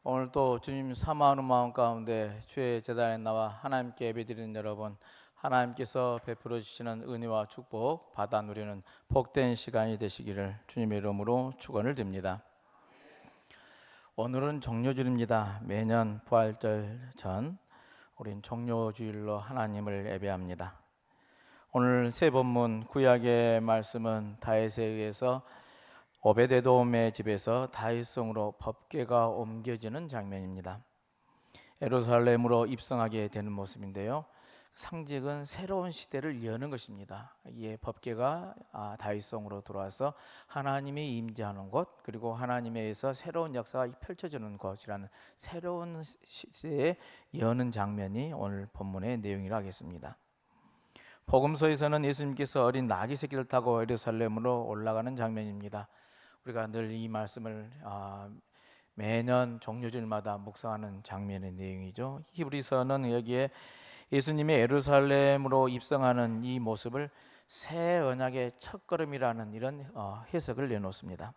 오늘도 주님 사모하는 마음 가운데 주의 제단에 나와 하나님께 예배드리는 여러분, 하나님께서 베풀어 주시는 은혜와 축복 받아 누리는 복된 시간이 되시기를 주님의 이름으로 축원을 드립니다. 오늘은 종료주일입니다. 매년 부활절 전 우린 종료주일로 하나님을 예배합니다. 오늘 새 본문 구약의 말씀은 다윗에 의해서 오베데돔의 집에서 다윗성으로 법궤가 옮겨지는 장면입니다. 예루살렘으로 입성하게 되는 모습인데요, 상징은 새로운 시대를 여는 것입니다. 이에 법궤가 다윗성으로 들어와서 하나님이 임재하는 곳, 그리고 하나님에 의해서 새로운 역사가 펼쳐지는 곳이라는 새로운 시대에 여는 장면이 오늘 본문의 내용이라 하겠습니다. 복음서에서는 예수님께서 어린 나귀 새끼를 타고 예루살렘으로 올라가는 장면입니다. 우리가 늘 이 말씀을 매년 종료절마다 묵상하는 장면의 내용이죠. 히브리서는 여기에 예수님의 예루살렘으로 입성하는 이 모습을 새 언약의 첫걸음이라는 이런 해석을 내놓습니다.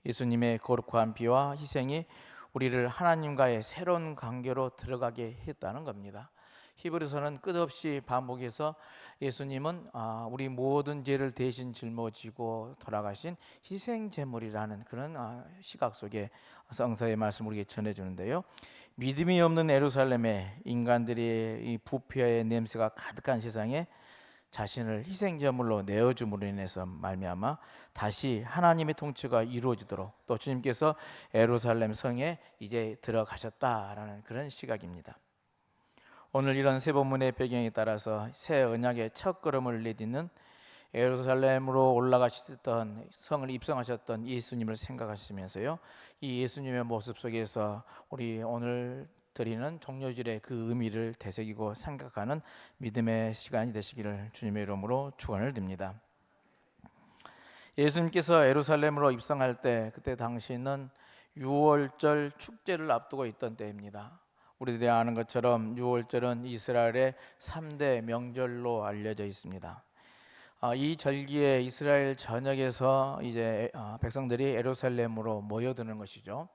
예수님의 거룩한 피와 희생이 우리를 하나님과의 새로운 관계로 들어가게 했다는 겁니다. 히브리서는 끝없이 반복해서 예수님은 우리 모든 죄를 대신 짊어지고 돌아가신 희생 제물이라는 그런 시각 속에 성서의 말씀을 우리에게 전해주는데요, 믿음이 없는 예루살렘에 인간들의 이 부패의 냄새가 가득한 세상에 자신을 희생 제물로 내어줌으로 인해서 말미암아 다시 하나님의 통치가 이루어지도록 또 주님께서 예루살렘 성에 이제 들어가셨다라는 그런 시각입니다. 오늘 이런 새 본문의 배경에 따라서 새 언약의 첫걸음을 내딛는 예루살렘으로 올라가셨던 성을 입성하셨던 예수님을 생각하시면서요, 이 예수님의 모습 속에서 우리 오늘 드리는 종료절의 그 의미를 되새기고 생각하는 믿음의 시간이 되시기를 주님의 이름으로 축원을 드립니다. 예수님께서 예루살렘으로 입성할 때 그때 당시는 유월절 축제를 앞두고 있던 때입니다. 우리들이 아는 것처럼 유월절은 이스라엘의 3대 명절로 알려져 있습니다. 이 절기에 이스라엘 전역에서 이제 백성들이 예루살렘으로 모여드는 것이죠.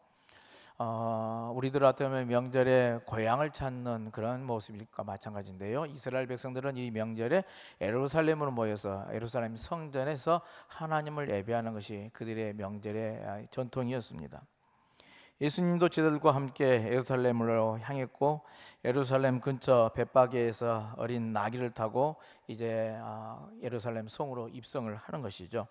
우리들 같으면 명절에 고향을 찾는 그런 모습과 마찬가지인데요, 이스라엘 백성들은 이 명절에 예루살렘으로 모여서 예루살렘 성전에서 하나님을 예배하는 것이 그들의 명절의 전통이었습니다. 예수님도 제자들과 함께 예루살렘으로 향했고 예루살렘 근처 벳바게에서 어린 나귀를 타고 이제 예루살렘 성으로 입성을 하는 것이죠.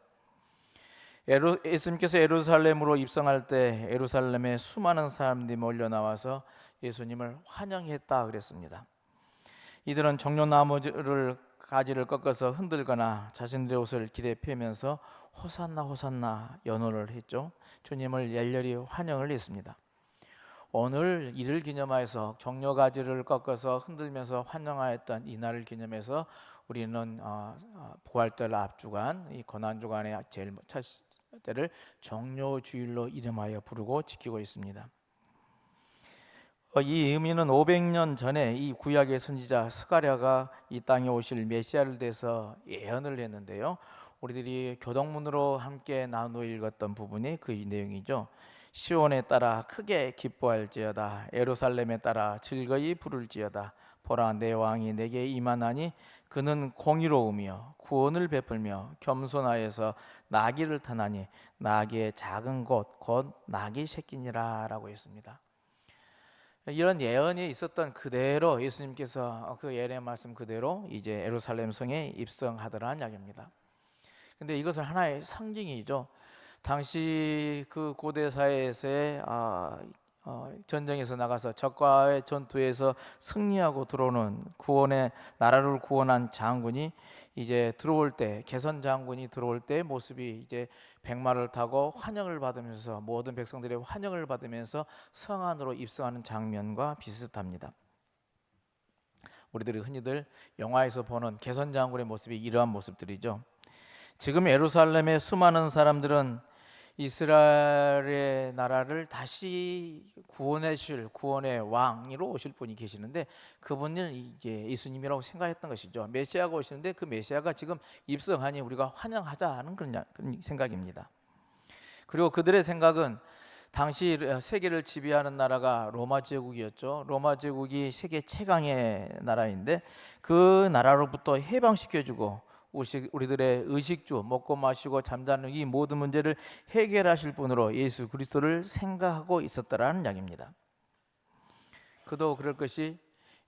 예수님께서 예루살렘으로 입성할 때 예루살렘에 수많은 사람들이 몰려 나와서 예수님을 환영했다 그랬습니다. 이들은 종려나무를 가지를 꺾어서 흔들거나 자신들의 옷을 길에 펴면서 호산나 호산나 연호를 했죠. 주님을 열렬히 환영을 했습니다. 오늘 이를 기념하여서 종려가지를 꺾어서 흔들면서 환영하였던 이 날을 기념해서 우리는 부활절 앞주간 이 고난주간의 제일 첫 때를 종료주일로 이름하여 부르고 지키고 있습니다. 이 의미는 500년 전에 이 구약의 선지자 스가랴가 이 땅에 오실 메시아를 대해서 예언을 했는데요, 우리들이 교동문으로 함께 나누어 읽었던 부분이 그 내용이죠. 시온에 따라 크게 기뻐할지어다, 예루살렘에 따라 즐거이 부를지어다. 보라, 내 왕이 내게 임하나니 그는 공의로우며 구원을 베풀며 겸손하여서 나귀를 타나니 나귀의 작은 곳 곧 나귀 새끼니라 라고 했습니다. 이런 예언이 있었던 그대로 예수님께서 그 예언의 말씀 그대로 이제 예루살렘 성에 입성하더라는 이야기입니다. 근데 이것은 하나의 상징이죠. 당시 그 고대 사회에서의 전쟁에서 나가서 적과의 전투에서 승리하고 들어오는 구원의 나라를 구원한 장군이 이제 들어올 때, 개선 장군이 들어올 때 모습이 이제 백마를 타고 환영을 받으면서 모든 백성들의 환영을 받으면서 성 안으로 입성하는 장면과 비슷합니다. 우리들이 흔히들 영화에서 보는 개선 장군의 모습이 이러한 모습들이죠. 지금 예루살렘의 수많은 사람들은 이스라엘의 나라를 다시 구원해 주실 구원의 왕으로 오실 분이 계시는데 그분은 이제 예수님이라고 생각했던 것이죠. 메시아가 오시는데 그 메시아가 지금 입성하니 우리가 환영하자 하는 그런 생각입니다. 그리고 그들의 생각은 당시 세계를 지배하는 나라가 로마 제국이었죠. 로마 제국이 세계 최강의 나라인데 그 나라로부터 해방시켜주고 우리들의 의식주, 먹고 마시고 잠자는 이 모든 문제를 해결하실 분으로 예수 그리스도를 생각하고 있었다라는 이야기입니다. 그도 그럴 것이,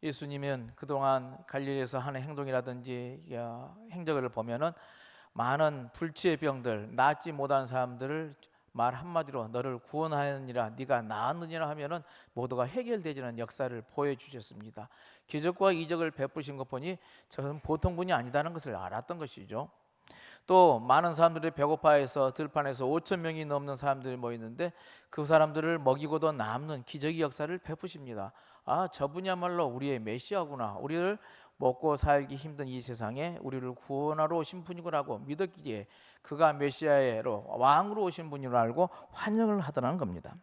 예수님은 그동안 갈릴리에서 하는 행동이라든지 행적을 보면은 많은 불치의 병들, 낫지 못한 사람들을 말 한마디로 너를 구원하느니라, 네가 나았느니라 하면은 모두가 해결되지는 역사를 보여주셨습니다. 기적과 이적을 베푸신 것 보니 저는 보통 분이 아니다는 것을 알았던 것이죠. 또 많은 사람들이 배고파해서 들판에서 5천 명이 넘는 사람들이 모였는데 그 사람들을 먹이고도 남는 기적의 역사를 베푸십니다. 아, 저분이야말로 우리의 메시아구나, 우리를 먹고 살기 힘든 이 세상에 우리를 구원하러 오신 분이구나고 믿었기에 그가 메시아로 왕으로 오신 분으로 알고 환영을 하더라는 겁니다.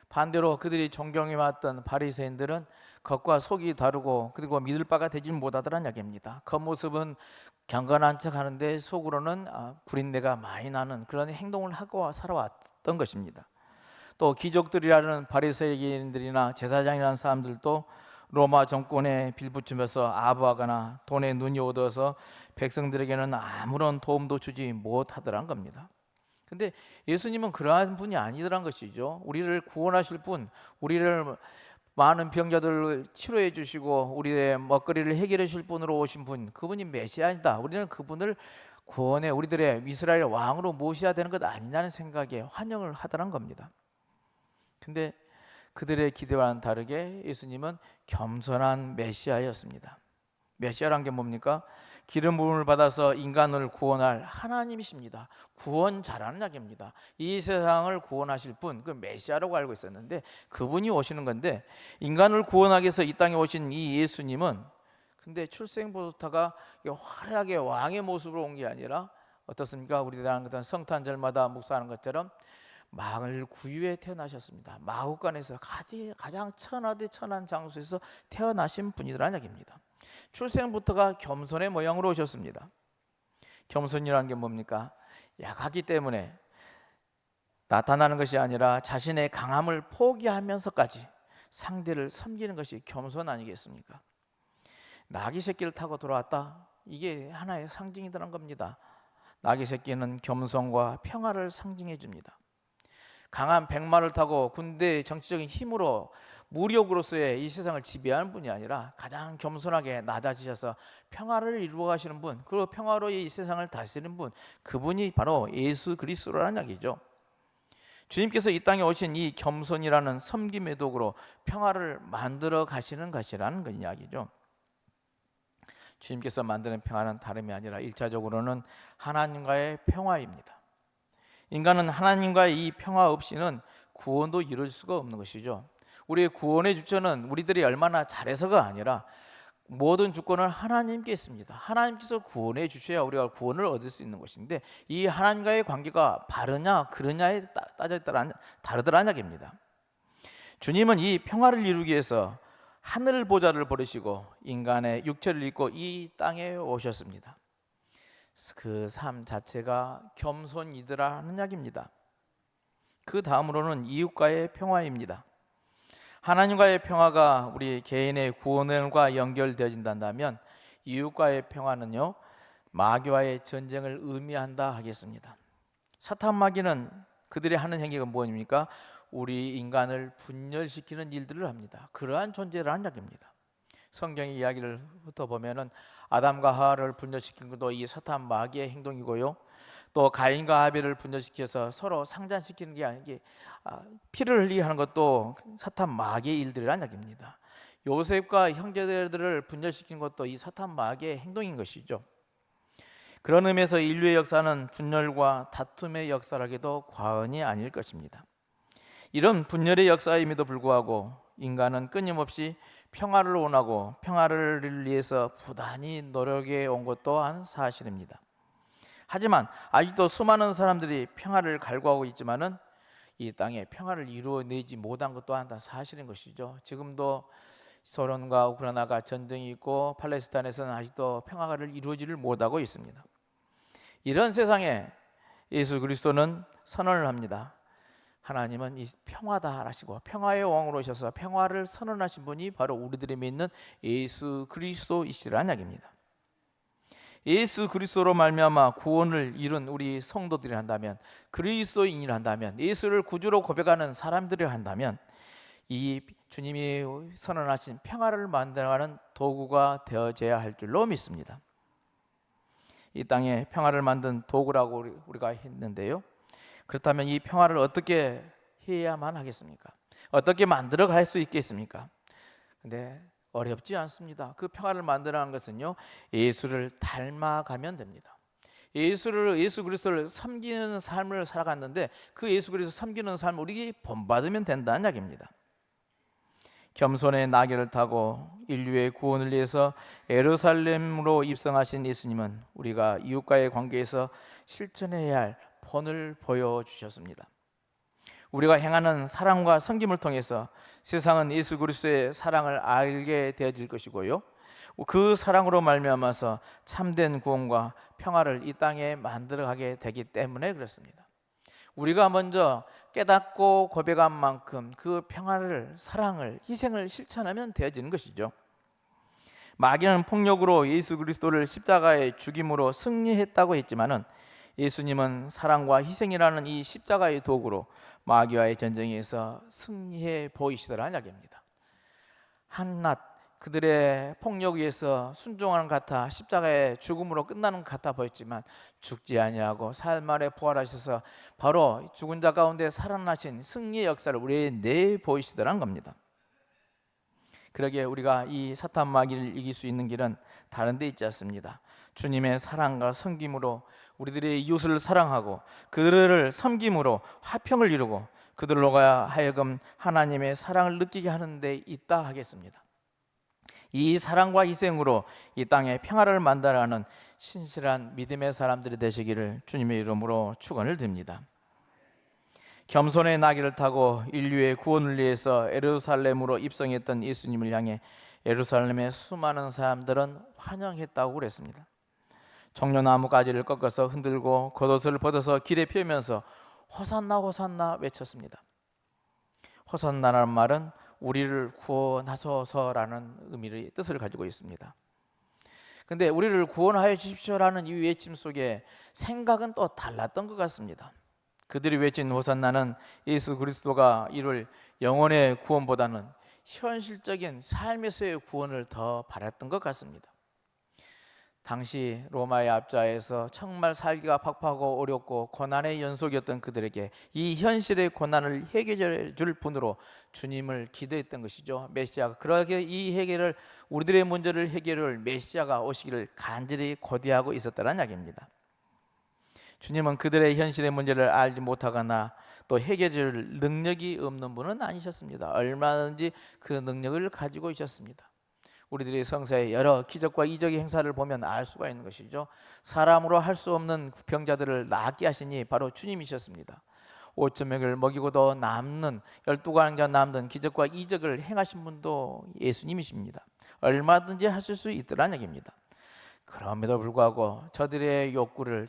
반대로 그들이 존경해왔던 바리새인들은 겉과 속이 다르고 그리고 믿을 바가 되지 못하더란 이야기입니다. 겉모습은 경건한 척 하는데 속으로는 구린내가 많이 나는 그런 행동을 하고 살아왔던 것입니다. 또 귀족들이라는 바리새인들이나 제사장이라는 사람들도 로마 정권에 빌붙이면서 아부하거나 돈에 눈이 어두워서 백성들에게는 아무런 도움도 주지 못하더란 겁니다. 근데 예수님은 그러한 분이 아니더란 것이죠. 우리를 구원하실 분, 우리를 많은 병자들을 치료해 주시고 우리의 먹거리를 해결해 주실 분으로 오신 분, 그분이 메시아이다. 우리는 그분을 구원해 우리들의 이스라엘 왕으로 모셔야 되는 것 아니냐는 생각에 환영을 하더란 겁니다. 근데 그들의 기대와는 다르게 예수님은 겸손한 메시아였습니다. 메시아란 게 뭡니까? 기름 부음을 받아서 인간을 구원할 하나님이십니다. 구원자라는 이야기입니다. 이 세상을 구원하실 분, 그 메시아라고 알고 있었는데 그분이 오시는 건데, 인간을 구원하기 위해서 이 땅에 오신 이 예수님은 근데 출생부터가 화려하게 왕의 모습으로 온 게 아니라 어떻습니까? 우리들은 성탄절마다 묵상하는 것처럼 마을 구유에 태어나셨습니다. 마구간에서 가장 천하대 천한 장소에서 태어나신 분이라는 이야기입니다. 출생부터가 겸손의 모양으로 오셨습니다. 겸손이라는 게 뭡니까? 약하기 때문에 나타나는 것이 아니라 자신의 강함을 포기하면서까지 상대를 섬기는 것이 겸손 아니겠습니까? 나귀 새끼를 타고 돌아왔다, 이게 하나의 상징이라는 겁니다. 나귀 새끼는 겸손과 평화를 상징해 줍니다. 강한 백마를 타고 군대의 정치적인 힘으로 무력으로서의 이 세상을 지배하는 분이 아니라 가장 겸손하게 낮아지셔서 평화를 이루어 가시는 분, 그 평화로 이 세상을 다스리는 분, 그분이 바로 예수 그리스도라는 이야기죠. 주님께서 이 땅에 오신 이 겸손이라는 섬김의 도구로 평화를 만들어 가시는 것이라는 그 이야기죠. 주님께서 만드는 평화는 다름이 아니라 1차적으로는 하나님과의 평화입니다. 인간은 하나님과의 이 평화 없이는 구원도 이룰 수가 없는 것이죠. 우리의 구원의 주체는 우리들이 얼마나 잘해서가 아니라 모든 주권은 하나님께 있습니다. 하나님께서 구원해 주셔야 우리가 구원을 얻을 수 있는 것인데, 이 하나님과의 관계가 바르냐 그르냐에 따져 다르더라는 이야기입니다. 주님은 이 평화를 이루기 위해서 하늘 보좌를 버리시고 인간의 육체를 입고 이 땅에 오셨습니다. 그 삶 자체가 겸손이더라는 이야기입니다. 그 다음으로는 이웃과의 평화입니다. 하나님과의 평화가 우리 개인의 구원과 연결되어진다면 이웃과의 평화는요, 마귀와의 전쟁을 의미한다 하겠습니다. 사탄 마귀는 그들이 하는 행위가 무엇입니까? 우리 인간을 분열시키는 일들을 합니다. 그러한 존재라는 이야기입니다. 성경의 이야기를 훑어보면은 아담과 하와를 분열시킨 것도 이 사탄 마귀의 행동이고요, 또 가인과 아벨을 분열시켜서 서로 상잔시키는 게 아니게 피를 흘리게 하는 것도 사탄 마귀의 일들이라는 이야기입니다. 요셉과 형제들을 분열시킨 것도 이 사탄 마귀의 행동인 것이죠. 그런 의미에서 인류의 역사는 분열과 다툼의 역사라기도 과언이 아닐 것입니다. 이런 분열의 역사임에도 불구하고 인간은 끊임없이 평화를 원하고 평화를 위해서 부단히 노력해 온 것 또한 사실입니다. 하지만 아직도 수많은 사람들이 평화를 갈구하고 있지만은 이 땅에 평화를 이루어내지 못한 것 또한 사실인 것이죠. 지금도 소련과 우크라이나가 전쟁이 있고 팔레스타인에서는 아직도 평화를 이루어지를 못하고 있습니다. 이런 세상에 예수 그리스도는 선언을 합니다. 하나님은 이 평화다 하시고 평화의 왕으로 오셔서 평화를 선언하신 분이 바로 우리들이 믿는 예수 그리스도이시라는 이야기입니다. 예수 그리스도로 말미암아 구원을 이룬 우리 성도들이 한다면, 그리스도인이 한다면, 예수를 구주로 고백하는 사람들이 한다면 이 주님이 선언하신 평화를 만들어가는 도구가 되어져야 할 줄로 믿습니다. 이 땅에 평화를 만든 도구라고 우리가 했는데요, 그렇다면 이 평화를 어떻게 해야만 하겠습니까? 어떻게 만들어 갈 수 있겠습니까? 근데 어렵지 않습니다. 그 평화를 만들어가는 것은요, 예수를 닮아가면 됩니다. 예수 그리스도를 섬기는 삶을 살아갔는데 그 예수 그리스도 섬기는 삶을 우리 본받으면 된다는 이야기입니다. 겸손의 나귀를 타고 인류의 구원을 위해서 예루살렘으로 입성하신 예수님은 우리가 이웃과의 관계에서 실천해야 할 본을 보여주셨습니다. 우리가 행하는 사랑과 섬김을 통해서 세상은 예수 그리스도의 사랑을 알게 되어질 것이고요, 그 사랑으로 말미암아서 참된 구원과 평화를 이 땅에 만들어가게 되기 때문에 그렇습니다. 우리가 먼저 깨닫고 고백한 만큼 그 평화를, 사랑을, 희생을 실천하면 되어지는 것이죠. 마귀는 폭력으로 예수 그리스도를 십자가에 죽임으로 승리했다고 했지만은 예수님은 사랑과 희생이라는 이 십자가의 도구로 마귀와의 전쟁에서 승리해 보이시더라는 이야기입니다. 한낱 그들의 폭력 위에서 순종하는 것 같아 십자가의 죽음으로 끝나는 것 같아 보였지만 죽지 아니하고 사흘 만에 부활하셔서 바로 죽은 자 가운데 살아나신 승리의 역사를 우리에게 내보이시더라는 겁니다. 그러기에 우리가 이 사탄 마귀를 이길 수 있는 길은 다른 데 있지 않습니다. 주님의 사랑과 섬김으로 우리들의 이웃을 사랑하고 그들을 섬김으로 화평을 이루고 그들로 하여금 하나님의 사랑을 느끼게 하는 데 있다 하겠습니다. 이 사랑과 희생으로 이 땅에 평화를 만들어가는 신실한 믿음의 사람들이 되시기를 주님의 이름으로 축원을 드립니다. 겸손의 나귀를 타고 인류의 구원을 위해서 예루살렘으로 입성했던 예수님을 향해 예루살렘의 수많은 사람들은 환영했다고 그랬습니다. 종려나무 가지를 꺾어서 흔들고 겉옷을 벗어서 길에 펴면서 호산나 호산나 외쳤습니다. 호산나라는 말은 우리를 구원하소서라는 의미의 뜻을 가지고 있습니다. 근데 우리를 구원하여 주십시오라는 이 외침 속에 생각은 또 달랐던 것 같습니다. 그들이 외친 호산나는 예수 그리스도가 이룰 영혼의 구원보다는 현실적인 삶에서의 구원을 더 바랐던 것 같습니다. 당시 로마의 압좌에서 정말 살기가 팍팍하고 어렵고 고난의 연속이었던 그들에게 이 현실의 고난을 해결해 줄 분으로 주님을 기대했던 것이죠. 메시아가. 그러게 이 해결을, 우리들의 문제를 해결할 메시아가 오시기를 간절히 고대하고 있었다는 이야기입니다. 주님은 그들의 현실의 문제를 알지 못하거나 또 해결해 줄 능력이 없는 분은 아니셨습니다. 얼마든지 그 능력을 가지고 있었습니다. 우리들의 성사의 여러 기적과 이적의 행사를 보면 알 수가 있는 것이죠. 사람으로 할 수 없는 병자들을 낫게 하시니 바로 주님이셨습니다. 5,000명을 먹이고도 남는 12광자 남는 기적과 이적을 행하신 분도 예수님이십니다. 얼마든지 하실 수 있더라는 얘기입니다. 그럼에도 불구하고 저들의 요구를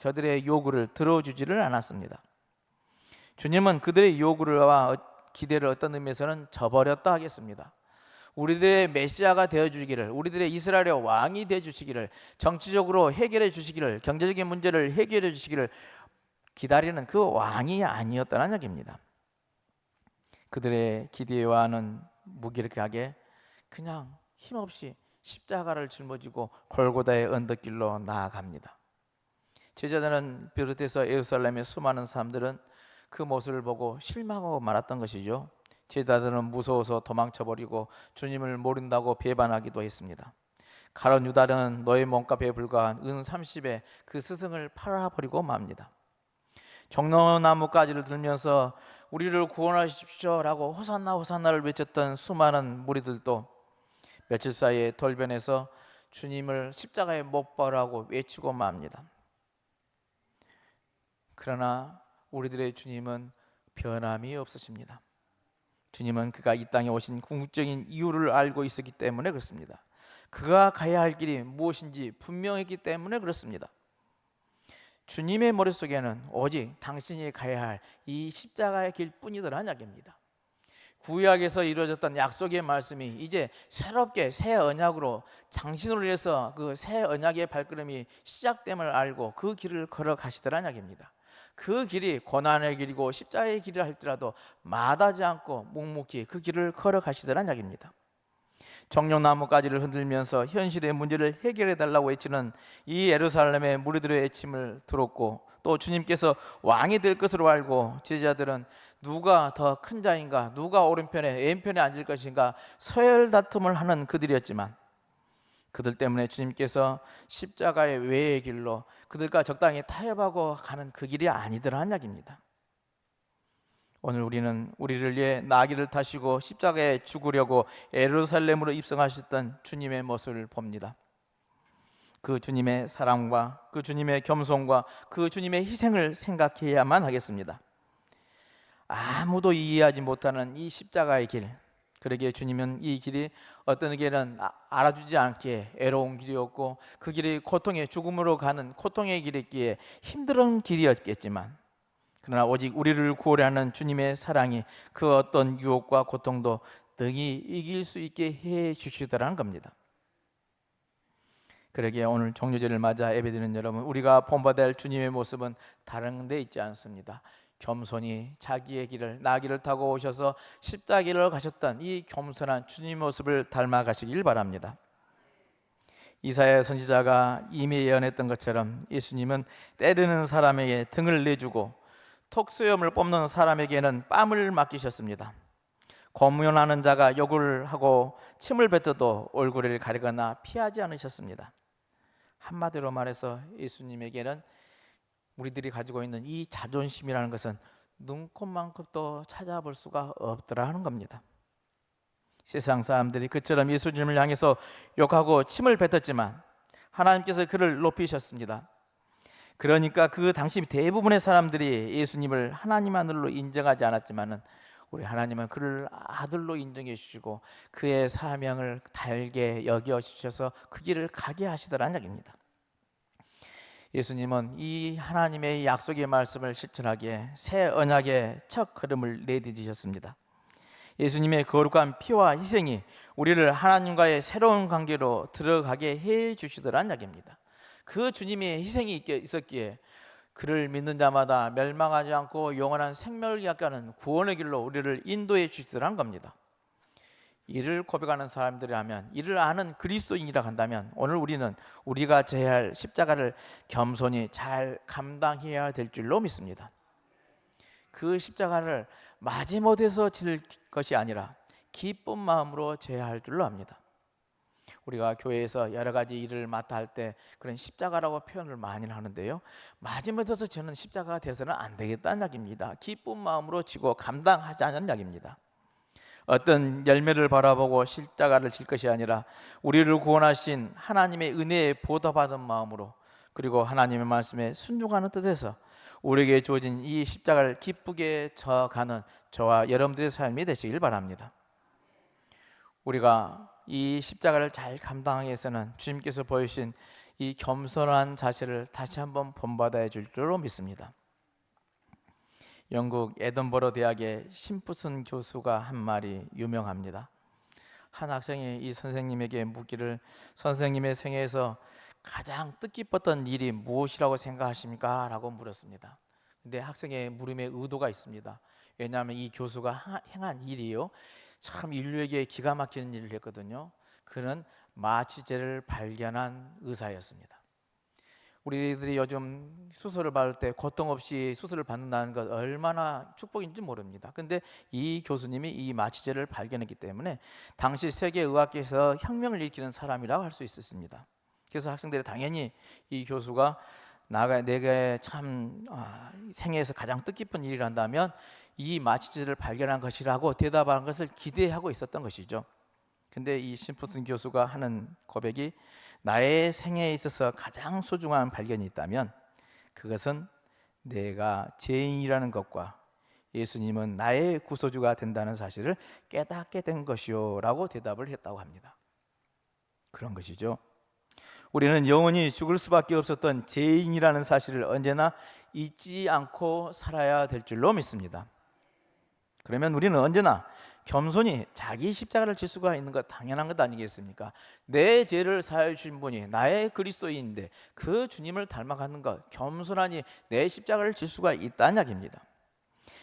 들어주지를 않았습니다. 주님은 그들의 요구와 기대를 어떤 의미에서는 저버렸다 하겠습니다. 우리들의 메시아가 되어주시기를, 우리들의 이스라엘의 왕이 되어주시기를, 정치적으로 해결해 주시기를, 경제적인 문제를 해결해 주시기를 기다리는 그 왕이 아니었다는 얘기입니다. 그들의 기대와는 무기력하게 그냥 힘없이 십자가를 짊어지고 골고다의 언덕길로 나아갑니다. 제자들은 비롯해서 예루살렘의 수많은 사람들은 그 모습을 보고 실망하고 말았던 것이죠. 제자들은 무서워서 도망쳐버리고 주님을 모른다고 배반하기도 했습니다. 가룟 유다는 너의 몸값에 불과한 은 30에 그 스승을 팔아버리고 맙니다. 종려나무가지를 들면서 우리를 구원하십시오라고 호산나 호산나를 외쳤던 수많은 무리들도 며칠 사이에 돌변해서 주님을 십자가에 못 박으라고 외치고 맙니다. 그러나 우리들의 주님은 변함이 없으십니다. 주님은 그가 이 땅에 오신 궁극적인 이유를 알고 있었기 때문에 그렇습니다. 그가 가야 할 길이 무엇인지 분명했기 때문에 그렇습니다. 주님의 머릿속에는 오직 당신이 가야 할 이 십자가의 길뿐이더라 이야기입니다. 구약에서 이루어졌던 약속의 말씀이 이제 새롭게 새 언약으로 당신으로 인해서 그 새 언약의 발걸음이 시작됨을 알고 그 길을 걸어가시더라 이야기입니다. 그 길이 고난의 길이고 십자가의 길이라 할지라도 마다하지 않고 묵묵히 그 길을 걸어가시더라 이야기입니다. 정령나무가지를 흔들면서 현실의 문제를 해결해 달라고 외치는 이 예루살렘의 무리들의 외침을 들었고, 또 주님께서 왕이 될 것으로 알고 제자들은 누가 더 큰 자인가, 누가 오른편에 왼편에 앉을 것인가 서열 다툼을 하는 그들이었지만, 그들 때문에 주님께서 십자가의 외의 길로 그들과 적당히 타협하고 가는 그 길이 아니더라 한 이야기입니다. 오늘 우리는 우리를 위해 나귀를 타시고 십자가에 죽으려고 예루살렘으로 입성하셨던 주님의 모습을 봅니다. 그 주님의 사랑과 그 주님의 겸손과 그 주님의 희생을 생각해야만 하겠습니다. 아무도 이해하지 못하는 이 십자가의 길, 그러기에 주님은 이 길이 어떤 길은 알아주지 않게 애로운 길이었고, 그 길이 고통의 죽음으로 가는 고통의 길이었기에 힘든 길이었겠지만, 그러나 오직 우리를 구원하는 주님의 사랑이 그 어떤 유혹과 고통도 능히 이길 수 있게 해 주시더라는 겁니다. 그러기에 오늘 종료제를 맞아 예배드리는 여러분, 우리가 본받아야 할 주님의 모습은 다른 데 있지 않습니다. 겸손히 자기의 길을 나귀를 타고 오셔서 십자가를 가셨던 이 겸손한 주님의 모습을 닮아가시길 바랍니다. 이사야 선지자가 이미 예언했던 것처럼 예수님은 때리는 사람에게 등을 내주고 턱수염을 뽑는 사람에게는 뺨을 맡기셨습니다. 고문하는 자가 욕을 하고 침을 뱉어도 얼굴을 가리거나 피하지 않으셨습니다. 한마디로 말해서 예수님에게는 우리들이 가지고 있는 이 자존심이라는 것은 눈꼽만큼도 찾아볼 수가 없더라 하는 겁니다. 세상 사람들이 그처럼 예수님을 향해서 욕하고 침을 뱉었지만 하나님께서 그를 높이셨습니다. 그러니까 그 당시 대부분의 사람들이 예수님을 하나님 아들로 인정하지 않았지만은 우리 하나님은 그를 아들로 인정해 주시고 그의 사명을 달게 여겨 주셔서 그 길을 가게 하시더라는 이야기입니다. 예수님은 이 하나님의 약속의 말씀을 실천하기에 새 언약의 첫 걸음을 내디디셨습니다. 예수님의 거룩한 피와 희생이 우리를 하나님과의 새로운 관계로 들어가게 해 주시더라는 이야기입니다. 그 주님의 희생이 있었기에 그를 믿는 자마다 멸망하지 않고 영원한 생명을 갖가는 구원의 길로 우리를 인도해 주시더라는 겁니다. 이를 고백하는 사람들이라면, 이를 아는 그리스도인이라 한다면 오늘 우리는 우리가 져야 할 십자가를 겸손히 잘 감당해야 될 줄로 믿습니다. 그 십자가를 마지못해서 질 것이 아니라 기쁜 마음으로 져야 할 줄로 압니다. 우리가 교회에서 여러 가지 일을 맡아 할 때 그런 십자가라고 표현을 많이 하는데요, 마지못해서 저는 십자가가 돼서는 안 되겠다는 이야기입니다. 기쁜 마음으로 지고 감당하자는 이야기입니다. 어떤 열매를 바라보고 십자가를 질 것이 아니라 우리를 구원하신 하나님의 은혜에 보답받은 마음으로, 그리고 하나님의 말씀에 순종하는 뜻에서 우리에게 주어진 이 십자가를 기쁘게 져가는 저와 여러분들의 삶이 되시길 바랍니다. 우리가 이 십자가를 잘 감당하기 위해서는 주님께서 보여주신 이 겸손한 자세를 다시 한번 본받아야 줄 줄로 믿습니다. 영국 에든버러 대학의 심프슨 교수가 한 말이 유명합니다. 한 학생이 이 선생님에게 묻기를, 선생님의 생애에서 가장 뜻깊었던 일이 무엇이라고 생각하십니까? 라고 물었습니다. 근데 학생의 물음에 의도가 있습니다. 왜냐하면 이 교수가 행한 일이요, 참 인류에게 기가 막히는 일을 했거든요. 그는 마취제를 발견한 의사였습니다. 우리들이 요즘 수술을 받을 때 고통 없이 수술을 받는다는 것 얼마나 축복인지 모릅니다. 근데 이 교수님이 이 마취제를 발견했기 때문에 당시 세계의학계에서 혁명을 일으키는 사람이라고 할 수 있었습니다. 그래서 학생들이 당연히 이 교수가 내가 참 생애에서 가장 뜻깊은 일을 한다면 이 마취제를 발견한 것이라고 대답한 것을 기대하고 있었던 것이죠. 근데 이 심프슨 교수가 하는 고백이, 나의 생애에 있어서 가장 소중한 발견이 있다면 그것은 내가 죄인이라는 것과 예수님은 나의 구소주가 된다는 사실을 깨닫게 된 것이요 라고 대답을 했다고 합니다. 그런 것이죠. 우리는 영원히 죽을 수밖에 없었던 죄인이라는 사실을 언제나 잊지 않고 살아야 될 줄로 믿습니다. 그러면 우리는 언제나 겸손히 자기 십자가를 질 수가 있는 것 당연한 것 아니겠습니까? 내 죄를 사하여 주신 분이 나의 그리스도인인데 그 주님을 닮아가는 것, 겸손하니 내 십자가를 질 수가 있다는 이야기입니다.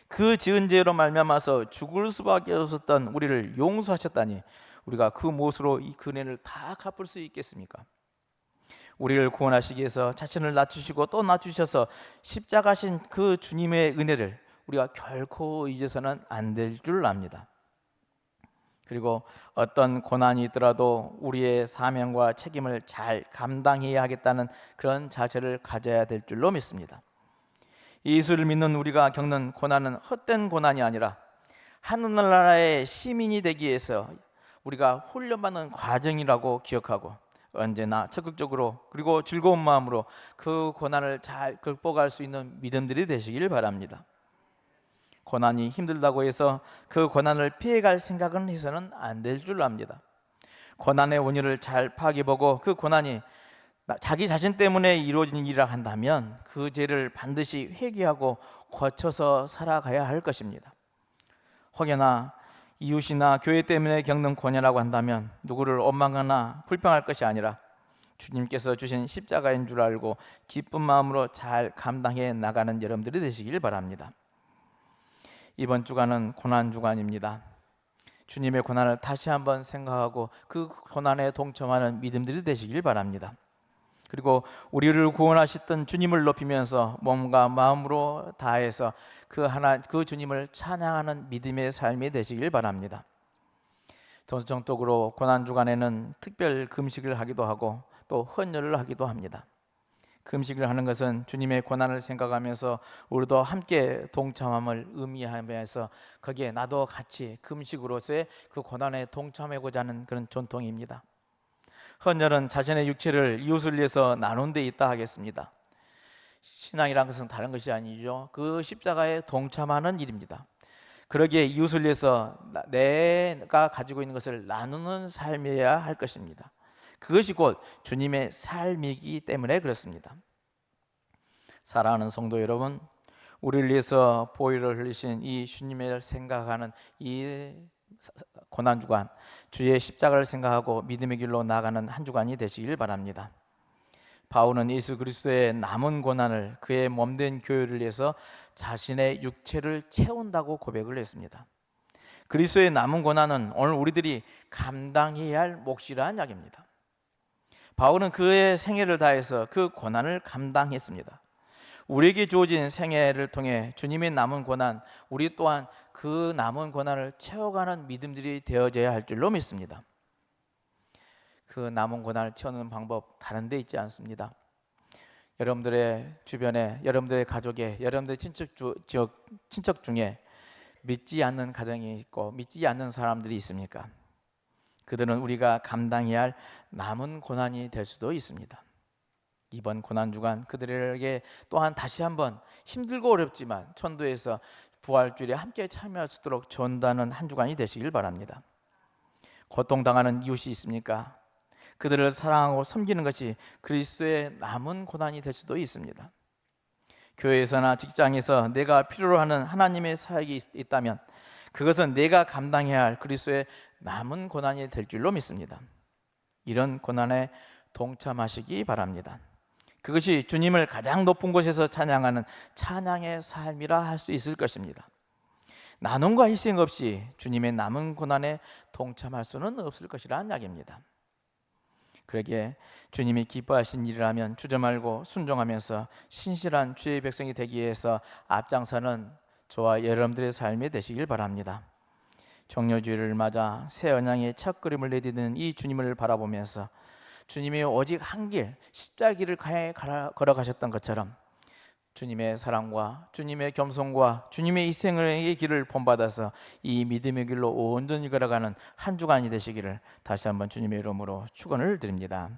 그 지은 죄로 말미암아서 죽을 수밖에 없었던 우리를 용서하셨다니 우리가 그 무엇으로 이 근혜를 다 갚을 수 있겠습니까? 우리를 구원하시기 위해서 자신을 낮추시고 또 낮추셔서 십자가신 그 주님의 은혜를 우리가 결코 잊어서는 안 될 줄 압니다. 그리고 어떤 고난이 있더라도 우리의 사명과 책임을 잘 감당해야 하겠다는 그런 자세를 가져야 될 줄로 믿습니다. 예수를 믿는 우리가 겪는 고난은 헛된 고난이 아니라 하늘나라의 시민이 되기 위해서 우리가 훈련받는 과정이라고 기억하고 언제나 적극적으로 그리고 즐거운 마음으로 그 고난을 잘 극복할 수 있는 믿음들이 되시길 바랍니다. 고난이 힘들다고 해서 그 고난을 피해갈 생각은 해서는 안 될 줄 압니다. 고난의 원인을 잘 파악해보고 그 고난이 자기 자신 때문에 이루어진 일이라 한다면 그 죄를 반드시 회개하고 고쳐서 살아가야 할 것입니다. 혹여나 이웃이나 교회 때문에 겪는 고난이라고 한다면 누구를 원망하나 불평할 것이 아니라 주님께서 주신 십자가인 줄 알고 기쁜 마음으로 잘 감당해 나가는 여러분들이 되시길 바랍니다. 이번 주간은 고난 주간입니다. 주님의 고난을 다시 한번 생각하고 그 고난에 동참하는 믿음들이 되시길 바랍니다. 그리고 우리를 구원하셨던 주님을 높이면서 몸과 마음으로 다해서 그 주님을 찬양하는 믿음의 삶이 되시길 바랍니다. 전통적으로 고난 주간에는 특별 금식을 하기도 하고 또 헌혈을 하기도 합니다. 금식을 하는 것은 주님의 고난을 생각하면서 우리도 함께 동참함을 의미하면서 거기에 나도 같이 금식으로서의 그 고난에 동참하고자 하는 그런 전통입니다. 헌혈은 자신의 육체를 이웃을 위해서 나눈 데 있다 하겠습니다. 신앙이란 것은 다른 것이 아니죠. 그 십자가에 동참하는 일입니다. 그러기에 이웃을 위해서 내가 가지고 있는 것을 나누는 삶이어야 할 것입니다. 그것이 곧 주님의 삶이기 때문에 그렇습니다. 사랑하는 성도 여러분, 우리를 위해서 보혈을 흘리신 이 주님을 생각하는 이 고난주간, 주의 십자가를 생각하고 믿음의 길로 나아가는 한 주간이 되시길 바랍니다. 바울은 예수 그리스도의 남은 고난을 그의 몸된 교회를 위해서 자신의 육체를 채운다고 고백을 했습니다. 그리스도의 남은 고난은 오늘 우리들이 감당해야 할 몫이라는 이야기입니다. 바울은 그의 생애를 다해서 그 고난을 감당했습니다. 우리에게 주어진 생애를 통해 주님의 남은 고난, 우리 또한 그 남은 고난을 채워가는 믿음들이 되어져야 할 줄로 믿습니다. 그 남은 고난을 채우는 방법 다른 데 있지 않습니다. 여러분들의 주변에, 여러분들의 가족에, 여러분들의 친척 중에 믿지 않는 가정이 있고 믿지 않는 사람들이 있습니까? 그들은 우리가 감당해야 할 남은 고난이 될 수도 있습니다. 이번 고난주간 그들에게 또한 다시 한번 힘들고 어렵지만 천도에서 부활주일에 함께 참여할 수 있도록 전도하는 한 주간이 되시길 바랍니다. 고통당하는 이웃이 있습니까? 그들을 사랑하고 섬기는 것이 그리스도의 남은 고난이 될 수도 있습니다. 교회에서나 직장에서 내가 필요로 하는 하나님의 사역이 있다면 그것은 내가 감당해야 할 그리스도의 남은 고난이 될 줄로 믿습니다. 이런 고난에 동참하시기 바랍니다. 그것이 주님을 가장 높은 곳에서 찬양하는 찬양의 삶이라 할 수 있을 것입니다. 나눔과 희생 없이 주님의 남은 고난에 동참할 수는 없을 것이라는 이야기입니다. 그러기에 주님이 기뻐하신 일이라면 주저 말고 순종하면서 신실한 주의 백성이 되기 위해서 앞장서는 저와 여러분들의 삶이 되시길 바랍니다. 종려주일을 맞아 새 언양의 첫걸음을 내딛는 이 주님을 바라보면서 주님이 오직 한 길, 십자길을 걸어가셨던 것처럼 주님의 사랑과 주님의 겸손과 주님의 희생의 길을 본받아서 이 믿음의 길로 온전히 걸어가는 한 주간이 되시기를 다시 한번 주님의 이름으로 축원을 드립니다.